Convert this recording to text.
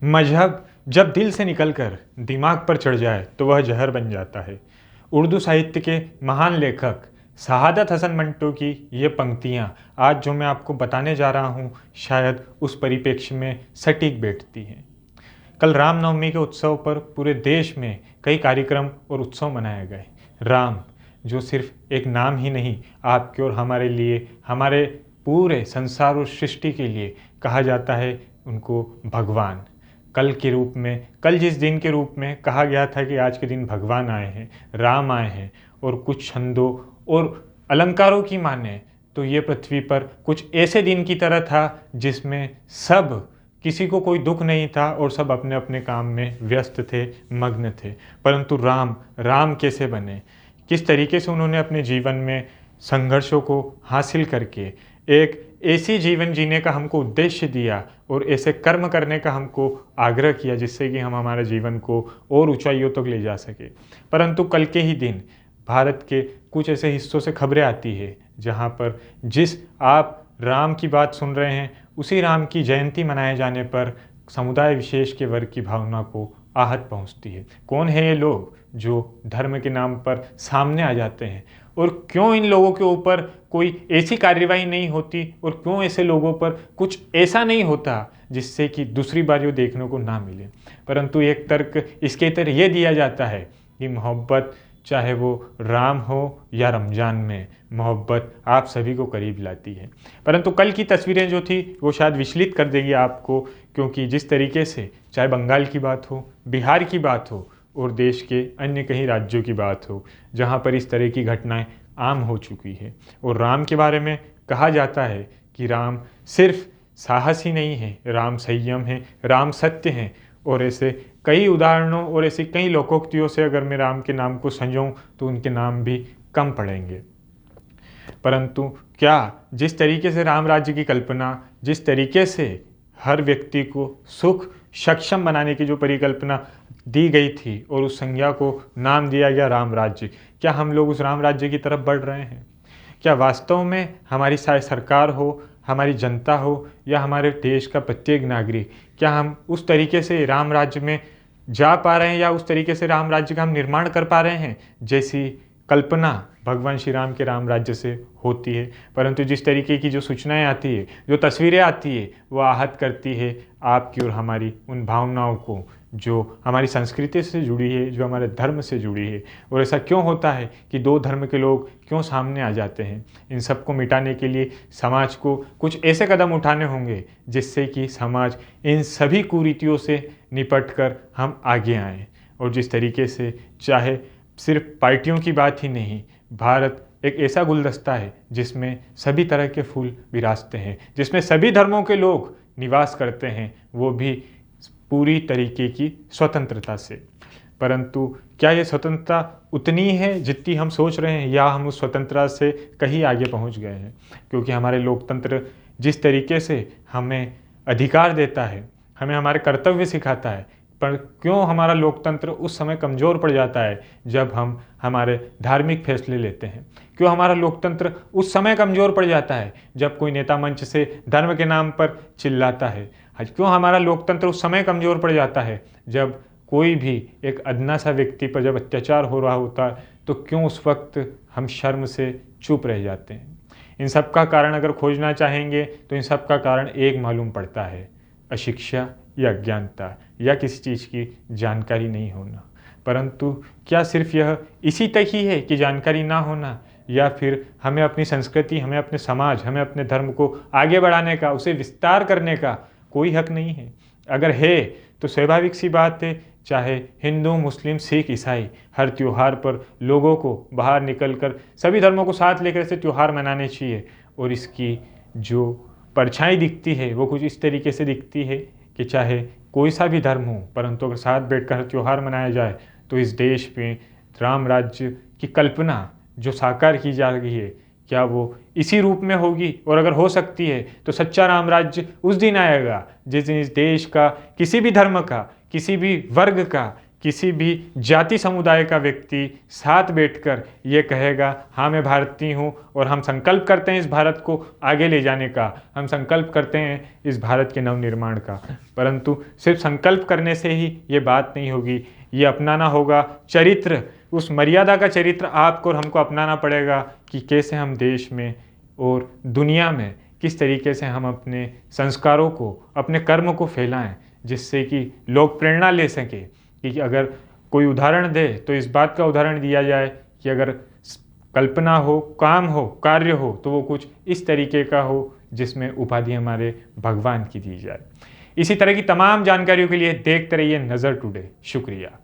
मजहब जब दिल से निकलकर दिमाग पर चढ़ जाए तो वह जहर बन जाता है। उर्दू साहित्य के महान लेखक शहादत हसन मंटो की ये पंक्तियाँ आज जो मैं आपको बताने जा रहा हूँ शायद उस परिप्रेक्ष्य में सटीक बैठती हैं। कल रामनवमी के उत्सव पर पूरे देश में कई कार्यक्रम और उत्सव मनाए गए। राम जो सिर्फ एक नाम ही नहीं, आपके और हमारे लिए, हमारे पूरे संसार और सृष्टि के लिए कहा जाता है उनको भगवान। कल के रूप में, कल जिस दिन के रूप में कहा गया था कि आज के दिन भगवान आए हैं, राम आए हैं, और कुछ छंदों और अलंकारों की माने तो ये पृथ्वी पर कुछ ऐसे दिन की तरह था जिसमें सब, किसी को कोई दुख नहीं था और सब अपने अपने काम में व्यस्त थे, मग्न थे। परंतु राम कैसे बने, किस तरीके से उन्होंने अपने जीवन में संघर्षों को हासिल करके एक ऐसी जीवन जीने का हमको उद्देश्य दिया और ऐसे कर्म करने का हमको आग्रह किया जिससे कि हम हमारे जीवन को और ऊंचाइयों तक ले जा सके। परंतु कल के ही दिन भारत के कुछ ऐसे हिस्सों से खबरें आती है जहां पर जिस आप राम की बात सुन रहे हैं उसी राम की जयंती मनाए जाने पर समुदाय विशेष के वर्ग की भावना को आहत पहुंचती है। कौन है ये लोग जो धर्म के नाम पर सामने आ जाते हैं, और क्यों इन लोगों के ऊपर कोई ऐसी कार्रवाई नहीं होती, और क्यों ऐसे लोगों पर कुछ ऐसा नहीं होता जिससे कि दूसरी बार ये देखने को ना मिले। परंतु एक तर्क इसके तरह ये दिया जाता है कि मोहब्बत, चाहे वो राम हो या रमज़ान में, मोहब्बत आप सभी को करीब लाती है। परंतु कल की तस्वीरें जो थी वो शायद विचलित कर देगी आपको, क्योंकि जिस तरीके से चाहे बंगाल की बात हो, बिहार की बात हो और देश के अन्य कई राज्यों की बात हो जहाँ पर इस तरह की घटनाएं आम हो चुकी है। और राम के बारे में कहा जाता है कि राम सिर्फ साहस ही नहीं है, राम संयम है, राम सत्य हैं। और ऐसे कई उदाहरणों और ऐसी कई लोकोक्तियों से अगर मैं राम के नाम को संजोऊं तो उनके नाम भी कम पड़ेंगे। परंतु क्या जिस तरीके से राम राज्य की कल्पना, जिस तरीके से हर व्यक्ति को सुख सक्षम बनाने की जो परिकल्पना दी गई थी और उस संज्ञा को नाम दिया गया राम राज्य, क्या हम लोग उस राम राज्य की तरफ बढ़ रहे हैं? क्या वास्तव में हमारी सरकार हो, हमारी जनता हो या हमारे देश का प्रत्येक नागरिक, क्या हम उस तरीके से राम राज्य में जा पा रहे हैं या उस तरीके से राम राज्य का हम निर्माण कर पा रहे हैं जैसी कल्पना भगवान श्री राम के राम राज्य से होती है? परंतु जिस तरीके की जो सूचनाएं आती है, जो तस्वीरें आती है, वो आहत करती है आपकी और हमारी उन भावनाओं को जो हमारी संस्कृति से जुड़ी है, जो हमारे धर्म से जुड़ी है। और ऐसा क्यों होता है कि दो धर्म के लोग क्यों सामने आ जाते हैं? इन सब को मिटाने के लिए समाज को कुछ ऐसे कदम उठाने होंगे जिससे कि समाज इन सभी कुरीतियों से निपट कर हम आगे आएँ। और जिस तरीके से, चाहे सिर्फ पार्टियों की बात ही नहीं, भारत एक ऐसा गुलदस्ता है जिसमें सभी तरह के फूल विराजते हैं, जिसमें सभी धर्मों के लोग निवास करते हैं, वो भी पूरी तरीके की स्वतंत्रता से। परंतु क्या ये स्वतंत्रता उतनी है जितनी हम सोच रहे हैं, या हम उस स्वतंत्रता से कहीं आगे पहुंच गए हैं? क्योंकि हमारे लोकतंत्र जिस तरीके से हमें अधिकार देता है, हमें हमारे कर्तव्य सिखाता है, पर क्यों हमारा लोकतंत्र उस समय कमज़ोर पड़ जाता है जब हम हमारे धार्मिक फैसले लेते हैं? क्यों हमारा लोकतंत्र उस समय कमज़ोर पड़ जाता है जब कोई नेता मंच से धर्म के नाम पर चिल्लाता है? क्यों हमारा लोकतंत्र उस समय कमज़ोर पड़ जाता है जब कोई भी एक अदना सा व्यक्ति पर जब अत्याचार हो रहा होता है, तो क्यों उस वक्त हम शर्म से चुप रह जाते हैं? इन सब का कारण अगर खोजना चाहेंगे तो इन सब का कारण एक मालूम पड़ता है, अशिक्षा या अज्ञानता या किसी चीज़ की जानकारी नहीं होना। परंतु क्या सिर्फ यह इसी तक ही है कि जानकारी ना होना, या फिर हमें अपनी संस्कृति, हमें अपने समाज, हमें अपने धर्म को आगे बढ़ाने का, उसे विस्तार करने का कोई हक नहीं है? अगर है तो स्वाभाविक सी बात है, चाहे हिंदू, मुस्लिम, सिख, ईसाई, हर त्यौहार पर लोगों को बाहर निकलकर सभी धर्मों को साथ लेकर ऐसे त्यौहार मनाने चाहिए। और इसकी जो परछाई दिखती है वो कुछ इस तरीके से दिखती है कि चाहे कोई सा भी धर्म हो, परंतु अगर साथ बैठकर त्यौहार मनाया जाए तो इस देश में राम राज्य की कल्पना जो साकार की जा रही है, क्या वो इसी रूप में होगी? और अगर हो सकती है तो सच्चा राम राज्य उस दिन आएगा जिस दिन इस देश का, किसी भी धर्म का, किसी भी वर्ग का, किसी भी जाति समुदाय का व्यक्ति साथ बैठकर ये कहेगा हाँ मैं भारतीय हूँ और हम संकल्प करते हैं इस भारत को आगे ले जाने का, हम संकल्प करते हैं इस भारत के नवनिर्माण का, परंतु सिर्फ संकल्प करने से ही ये बात नहीं होगी, ये अपनाना होगा चरित्र, उस मर्यादा का चरित्र आपको और हमको अपनाना पड़ेगा कि कैसे हम देश में और दुनिया में किस तरीके से हम अपने संस्कारों को, अपने कर्म को फैलाएं, जिससे कि लोग प्रेरणा ले सकें कि अगर कोई उदाहरण दे तो इस बात का उदाहरण दिया जाए कि अगर कल्पना हो, काम हो, कार्य हो तो वो कुछ इस तरीके का हो जिसमें उपाधि हमारे भगवान की दी जाए। इसी तरह की तमाम जानकारियों के लिए देखते रहिए नज़र टुडे। शुक्रिया।